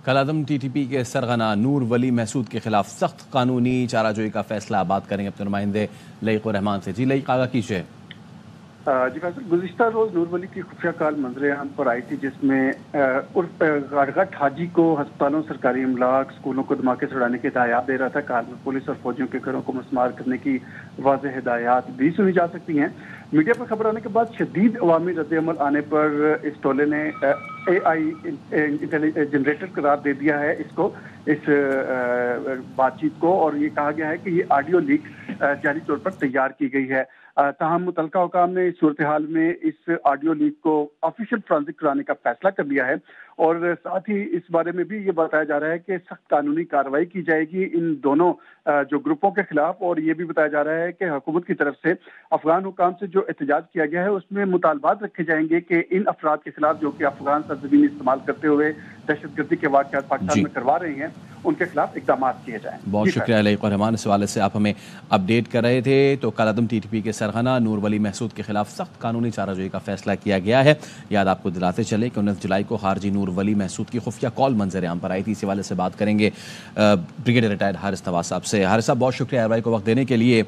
کالعدم T T P کے سرغنہ نور ولی محسود کے خلاف سخت قانونی چارہ جوئی کا فیصلہ بات کریں گے اپنے نمائندے لئیق الرحمان سے. جی لئیق، آگاہ کیجیے. جی فیصل، گزشتہ روز نور ولی کی خفیہ کال منظر عام پر آئی تھی، جس میں غارغٹ حاجی کو ہسپتالوں، سرکاری املاک، اسکولوں کو دھماکے سے اڑانے کی ہدایات دے رہا تھا. کال میں پولیس اور فوجیوں کے گھروں کو مسمار کرنے کی واضح ہدایات بھی سنی جا سکتی ہیں. میڈیا پر خبر آنے کے بعد شدید عوامی رد عمل آنے پر اس ٹولے نے اے آئی جنریٹر قرار دے دیا ہے اس بات چیت کو، اور یہ کہا گیا ہے کہ یہ آڈیو لیک جعلی طور پر تیار کی گئی ہے. تاہم متعلقہ حکام نے اس صورتحال میں اس آڈیو لیک کو آفیشیل فرانزک کرانے کا فیصلہ کر لیا ہے، اور ساتھ ہی اس بارے میں بھی یہ بتایا جا رہا ہے کہ سخت قانونی کارروائی کی جائے گی ان دونوں جو گروپوں کے خلاف. اور یہ بھی بتایا جا رہا ہے کہ حکومت کی طرف سے افغان حکام سے جو احتجاج کیا گیا ہے اس میں مطالبات رکھے جائیں گے کہ ان افراد کے خلاف جو کہ افغان سرزمین استعمال کرتے ہوئے دہشت گردی کے واقعات پاکستان میں کروا رہے ہیں، ان کے خلاف اقدامات کیے جائیں. بہت شکریہ لئیق الرحمان، اس حوالے سے آپ ہمیں اپڈیٹ کر رہے تھے. تو کالعدم ٹی ٹی پی کے سرغنہ نور ولی محسود کے خلاف سخت قانونی چارہ جوئی کا فیصلہ کیا گیا ہے. یاد آپ کو دلاتے چلے کہ 19 جولائی کو خارجی نور ولی محسود کی خفیہ کال منظر عام پر آئی تھی. اس حوالے سے بات کریں گے بریگیڈیئر ریٹائرڈ حارث نواز صاحب سے. حارث صاحب، بہت شکریہ اروائی کو وقت دینے کے لیے.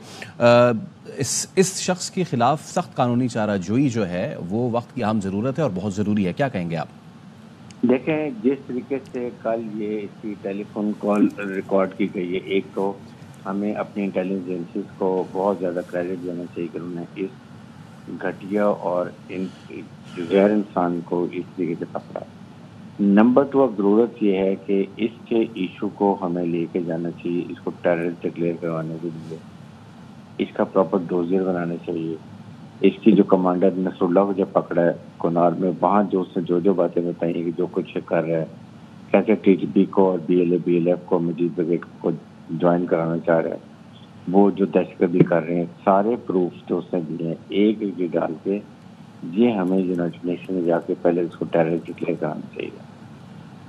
اس شخص کے خلاف سخت قانونی چارہ جوئی جو ہے وہ وقت کی اہم ضرورت ہے اور بہت ضروری ہے، کیا کہیں گے آپ؟ دیکھیں، جس طریقے سے کل یہ اس کی ٹیلی فون کال ریکارڈ کی گئی ہے، ایک تو ہمیں اپنی انٹیلیجنس ایجنسیز کو بہت زیادہ کریڈٹ دینا چاہیے کہ انہوں نے اس گھٹیا اور غیر انسان کو اس طریقے سے پکڑا. نمبر 2، اب ضرورت یہ ہے کہ اس کے ایشو کو ہمیں لے کے جانا چاہیے، اس کو ٹیررسٹ ڈکلیئر کروانے کے لیے اس کا پراپر ڈوزیر بنانا چاہیے. اس کی جو کمانڈر نصر اللہ کو جب پکڑا ہے کنار میں، وہاں جو اس نے جو باتیں بتائی ہیں کہ جو کچھ کر رہا ہے، کیسے ٹی ٹی پی کو اور بی ایل ایف کو مجید بریگیڈ کو جوائن کرانا چاہ رہا ہے، وہ جو دہشت گردی کر رہے ہیں، سارے پروفس جو اس نے دیے ہیں ایک ڈال کے یہ ہمیں یونائٹڈ نیشن میں جا کے پہلے اس کو ٹیررسٹ ڈکلیئر کرانا چاہیے.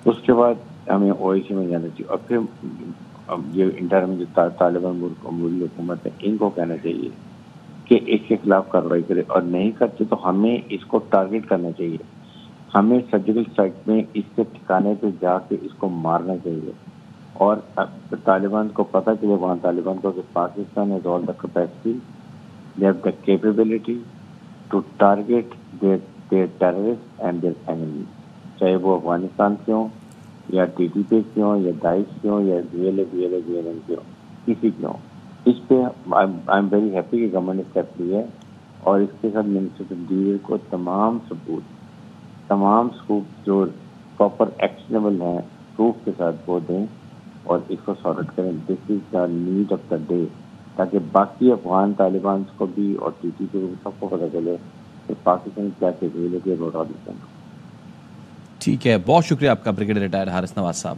اس کے بعد ہمیں او آئی سی میں جانا چاہیے، اور پھر یہ انٹرم جو طالبان عبوری حکومت ہے ان کو کہنا چاہیے کہ اس کے خلاف کارروائی کرے، اور نہیں کرتے تو ہمیں اس کو ٹارگٹ کرنا چاہیے. ہمیں سرجیکل اسٹرائک میں اس کے ٹھکانے پہ جا کے اس کو مارنا چاہیے. اور طالبان کو پتہ چلے، وہاں طالبان کو کہ Pakistan has all the capacity, they have the capability to target their terrorists and their enemies، چاہے وہ افغانستان سے ہوں یا ٹی ٹی پی سے ہوں یا داعش سے ہوں یا بی ایل ایم سے ہوں، کسی کے ہوں. اس پہ آئی ایم ویری ہیپی کہ گورنمنٹ نے اسٹیپ لی ہے، اور اس کے ساتھ منسٹر ڈیل کو تمام سکوپ جو پراپر ایکشنیبل ہیں پروف کے ساتھ وہ دیں اور اس کو سارٹ آؤٹ کریں. This is the need of the day, تاکہ باقی افغان طالبان کو بھی اور ٹی ٹی پی کو بھی سب کو پتہ چلے کہ پاکستان کیا کیپیبلٹی ہے. ٹھیک ہے، بہت شکریہ آپ کا بریگیڈیئر ریٹائرڈ حارث نواز صاحب.